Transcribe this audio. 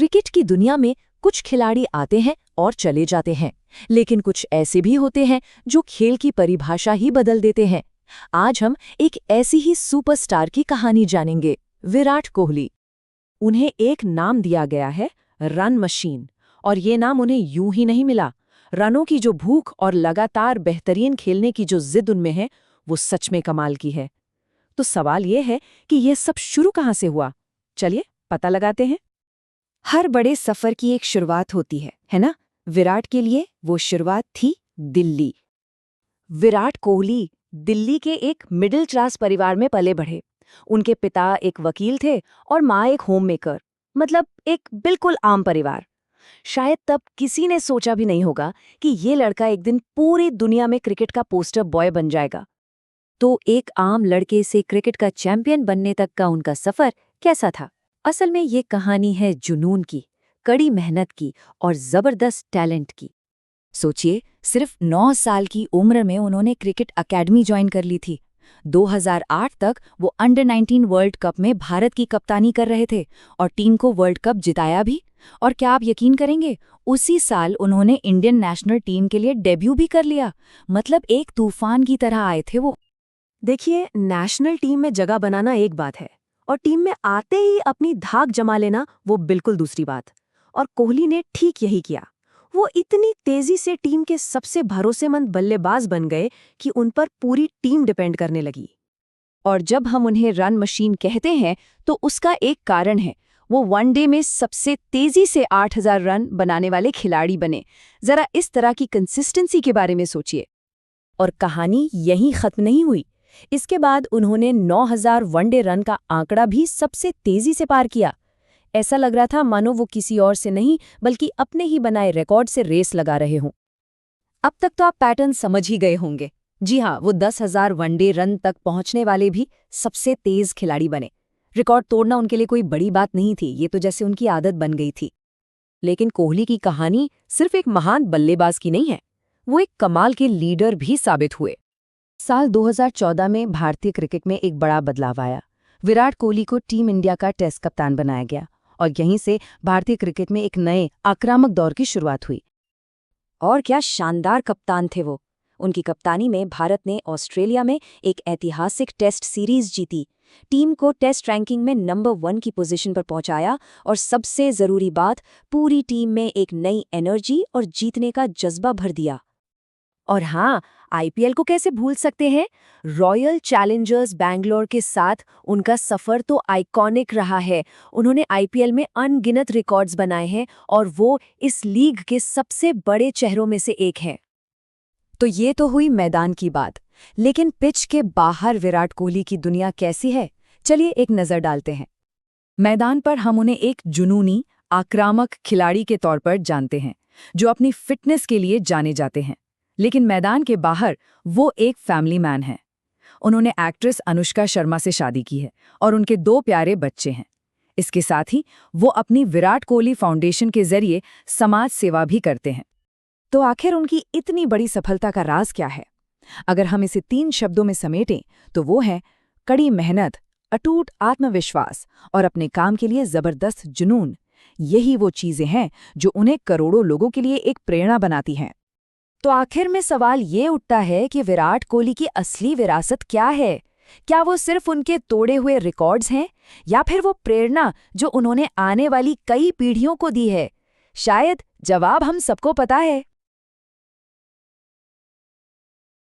Cricket की दुनिया में कुछ खिलाड़ी आते हैं और चले जाते हैं, लेकिन कुछ ऐसे भी होते हैं जो खेल की परिभाषा ही बदल देते हैं। आज हम एक ऐसी ही सुपरस्टार की कहानी जानेंगे, विराट कोहली। उन्हें एक नाम दिया गया है, रन मशीन। और ये नाम उन्हें यूं ही नहीं मिला। रनों की जो भूख और लगातार बेहतरीन खेलने की जो जिद उनमें है, वो सच में कमाल की है। तो सवाल ये है कि ये सब शुरू कहाँ से हुआ? चलिए पता लगाते हैं। हर बड़े सफर की एक शुरुआत होती है ना? विराट के लिए वो शुरुआत थी दिल्ली। विराट कोहली दिल्ली के एक मिडिल क्लास परिवार में पले बढ़े। उनके पिता एक वकील थे और माँ एक होममेकर, मतलब एक बिल्कुल आम परिवार। शायद तब किसी ने सोचा भी नहीं होगा कि ये लड़का एक दिन पूरी दुनिया में क्रिकेट का पोस्टर बॉय बन जाएगा। तो एक आम लड़के से क्रिकेट का चैंपियन बनने तक का उनका सफर कैसा था? असल में ये कहानी है जुनून की, कड़ी मेहनत की और जबरदस्त टैलेंट की। सोचिए, सिर्फ 9 साल की उम्र में उन्होंने क्रिकेट अकेडमी ज्वाइन कर ली थी। 2008 तक वो अंडर 19 वर्ल्ड कप में भारत की कप्तानी कर रहे थे और टीम को वर्ल्ड कप जिताया भी। और क्या आप यकीन करेंगे, उसी साल उन्होंने इंडियन नेशनल टीम के लिए डेब्यू भी कर लिया। मतलब एक तूफान की तरह आए थे वो। देखिए, नेशनल टीम में जगह बनाना एक बात है और टीम में आते ही अपनी धाक जमा लेना वो बिल्कुल दूसरी बात। और कोहली ने ठीक यही किया। वो इतनी तेजी से टीम के सबसे भरोसेमंद बल्लेबाज बन गए कि उन पर पूरी टीम डिपेंड करने लगी। और जब हम उन्हें रन मशीन कहते हैं तो उसका एक कारण है, वो वनडे में सबसे तेजी से 8000 रन बनाने वाले खिलाड़ी बने। जरा इस तरह की कंसिस्टेंसी के बारे में सोचिए। और कहानी यहीं खत्म नहीं हुई। इसके बाद उन्होंने 9000 वनडे रन का आंकड़ा भी सबसे तेजी से पार किया। ऐसा लग रहा था मानो वो किसी और से नहीं बल्कि अपने ही बनाए रिकॉर्ड से रेस लगा रहे हों। अब तक तो आप पैटर्न समझ ही गए होंगे। जी हाँ, वो 10,000 वनडे रन तक पहुंचने वाले भी सबसे तेज खिलाड़ी बने। रिकॉर्ड तोड़ना उनके लिए कोई बड़ी बात नहीं थी, ये तो जैसे उनकी आदत बन गई थी। लेकिन कोहली की कहानी सिर्फ एक महान बल्लेबाज की नहीं है, वो एक कमाल के लीडर भी साबित हुए। साल 2014 में भारतीय क्रिकेट में एक बड़ा बदलाव आया। विराट कोहली को टीम इंडिया का टेस्ट कप्तान बनाया गया और यहीं से भारतीय क्रिकेट में एक नए आक्रामक दौर की शुरुआत हुई। और क्या शानदार कप्तान थे वो! उनकी कप्तानी में भारत ने ऑस्ट्रेलिया में एक ऐतिहासिक टेस्ट सीरीज जीती, टीम को टेस्ट रैंकिंग में नंबर 1 की पोजीशन पर पहुंचाया और सबसे जरूरी बात, पूरी टीम में एक नई एनर्जी और जीतने का जज्बा भर दिया। और हाँ, आईपीएल को कैसे भूल सकते हैं? रॉयल चैलेंजर्स बैंगलोर के साथ उनका सफर तो आइकॉनिक रहा है। उन्होंने आईपीएल में अनगिनत रिकॉर्ड्स बनाए हैं और वो इस लीग के सबसे बड़े चेहरों में से एक हैं। तो ये तो हुई मैदान की बात, लेकिन पिच के बाहर विराट कोहली की दुनिया कैसी है? चलिए एक नज़र डालते हैं। मैदान पर हम उन्हें एक जुनूनी, आक्रामक खिलाड़ी के तौर पर जानते हैं, जो अपनी फिटनेस के लिए जाने जाते हैं। लेकिन मैदान के बाहर वो एक फैमिली मैन है। उन्होंने एक्ट्रेस अनुष्का शर्मा से शादी की है और उनके 2 प्यारे बच्चे हैं। इसके साथ ही वो अपनी विराट कोहली फाउंडेशन के जरिए समाज सेवा भी करते हैं। तो आखिर उनकी इतनी बड़ी सफलता का राज क्या है? अगर हम इसे 3 शब्दों में समेटें तो वो है कड़ी मेहनत, अटूट आत्मविश्वास और अपने काम के लिए जबरदस्त जुनून। यही वो चीजें हैं जो उन्हें करोड़ों लोगों के लिए एक प्रेरणा बनाती हैं। तो आखिर में सवाल ये उठता है कि विराट कोहली की असली विरासत क्या है? क्या वो सिर्फ उनके तोड़े हुए रिकॉर्ड्स हैं, या फिर वो प्रेरणा जो उन्होंने आने वाली कई पीढ़ियों को दी है? शायद जवाब हम सबको पता है।